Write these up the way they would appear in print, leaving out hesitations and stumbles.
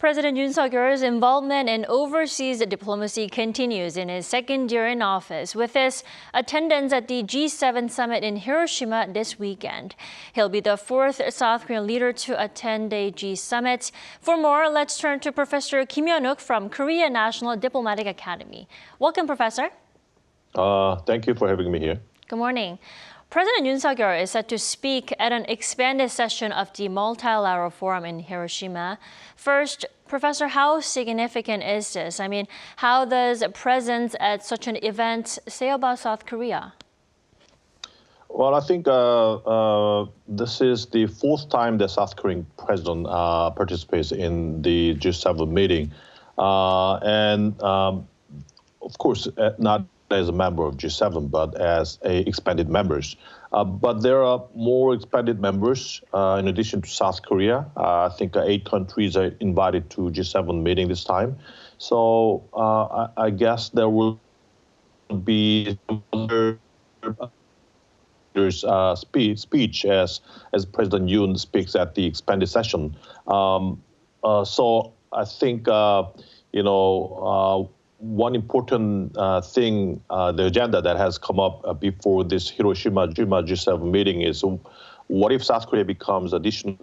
President Yoon Suk Yeol's involvement in overseas diplomacy continues in his second year in office, with his attendance at the G7 summit in Hiroshima this weekend. He'll be the fourth South Korean leader to attend a G summit. For more, let's turn to Professor Kim Hyun-wook from Korea National Diplomatic Academy. Welcome, Professor. Thank you for having me here. Good morning. President Yoon Suk Yeol is set to speak at an expanded session of the multilateral forum in Hiroshima. First, Professor, how significant is this? I mean, how does presence at such an event say about South Korea? Well, I think this is the fourth time the South Korean president participates in the G7 meeting. Of course, not as a member of G7, but as expanded members. But there are more expanded members in addition to South Korea. I think 8 countries are invited to G7 meeting this time. So I guess there will be speech as President Yoon speaks at the expanded session. So I think, one important thing, the agenda that has come up before this Hiroshima G7 meeting is what if South Korea becomes additional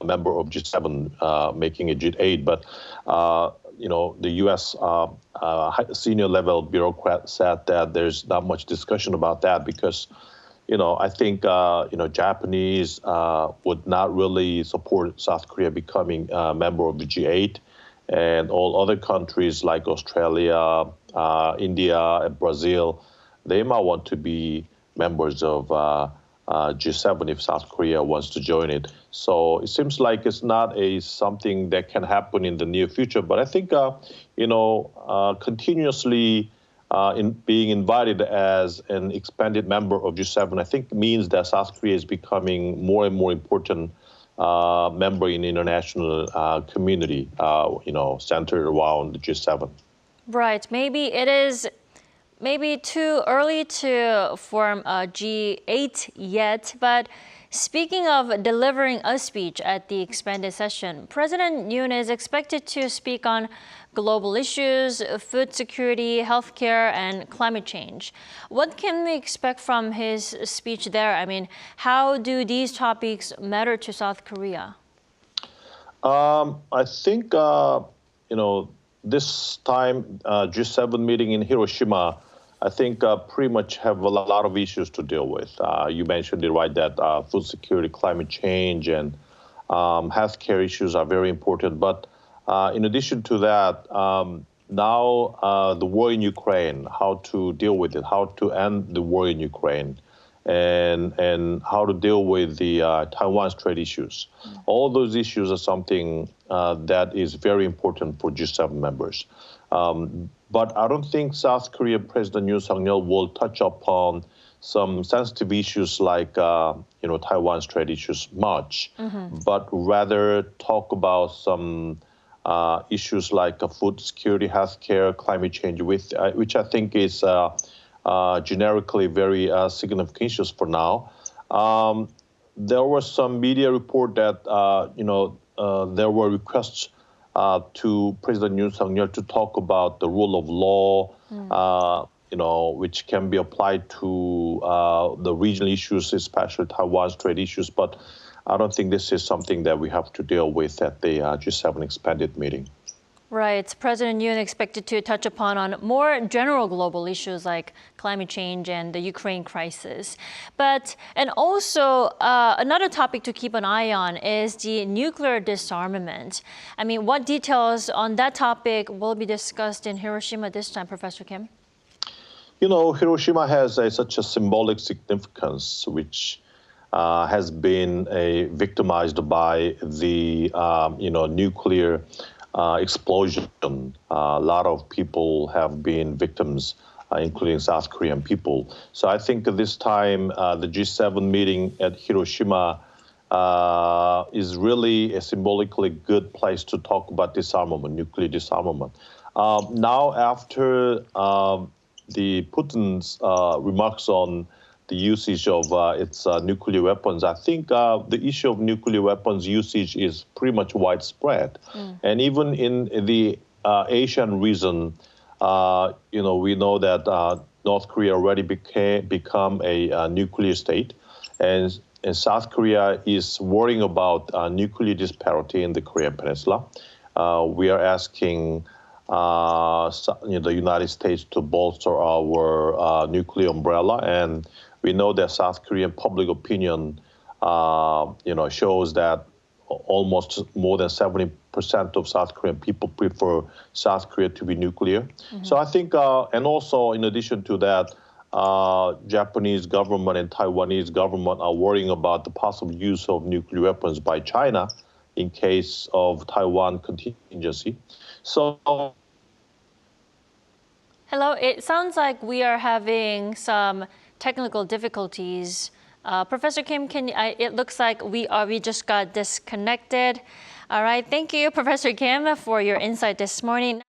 member of G7, making it G8? But the U.S. Senior level bureaucrat said that there's not much discussion about that because, I think Japanese would not really support South Korea becoming a member of the G8. And all other countries like Australia, India, and Brazil, they might want to be members of G7 if South Korea wants to join it. So it seems like it's not something that can happen in the near future. But I think, continuously being invited as an expanded member of G7, I think means that South Korea is becoming more and more important member in the international community, centered around the G7. Right. Maybe it is too early to form a G8 yet, but speaking of delivering a speech at the expanded session, President Yoon is expected to speak on global issues, food security, healthcare, and climate change. What can we expect from his speech there? I mean, how do these topics matter to South Korea? I think, this time G7 meeting in Hiroshima, I think pretty much have a lot of issues to deal with. You mentioned it right that food security, climate change, and healthcare issues are very important. But in addition to that, now the war in Ukraine, how to deal with it, how to end the war in Ukraine, and how to deal with the Taiwan Strait issues. All those issues are something that is very important for G7 members. But I don't think South Korea President Yoon Suk Yeol will touch upon some sensitive issues like, Taiwan Strait issues much, but rather talk about some issues like food security, healthcare, climate change, which I think is generically very significant issues for now. There was some media report that, there were requests to President Yoon Suk Yeol to talk about the rule of law, which can be applied to the regional issues, especially Taiwan Strait issues. But I don't think this is something that we have to deal with at the G7 expanded meeting. Right. President Yoon expected to touch upon more general global issues like climate change and the Ukraine crisis. And also another topic to keep an eye on is the nuclear disarmament. I mean, what details on that topic will be discussed in Hiroshima this time, Professor Kim? Hiroshima has such a symbolic significance, which has been victimized by the, nuclear explosion. A lot of people have been victims, including South Korean people. So I think this time the G7 meeting at Hiroshima is really a symbolically good place to talk about disarmament, nuclear disarmament. Now, after the Putin's remarks on the usage of its nuclear weapons. I think the issue of nuclear weapons usage is pretty much widespread. And even in the Asian region, we know that North Korea already become a nuclear state. And South Korea is worrying about nuclear disparity in the Korean Peninsula. We are asking the United States to bolster our nuclear umbrella, and we know that South Korean public opinion, shows that almost more than 70% of South Korean people prefer South Korea to be nuclear. So I think, and also in addition to that, Japanese government and Taiwanese government are worrying about the possible use of nuclear weapons by China in case of Taiwan contingency. So, hello, it sounds like we are having some technical difficulties. Professor Kim, it looks like we just got disconnected. All right, thank you, Professor Kim, for your insight this morning.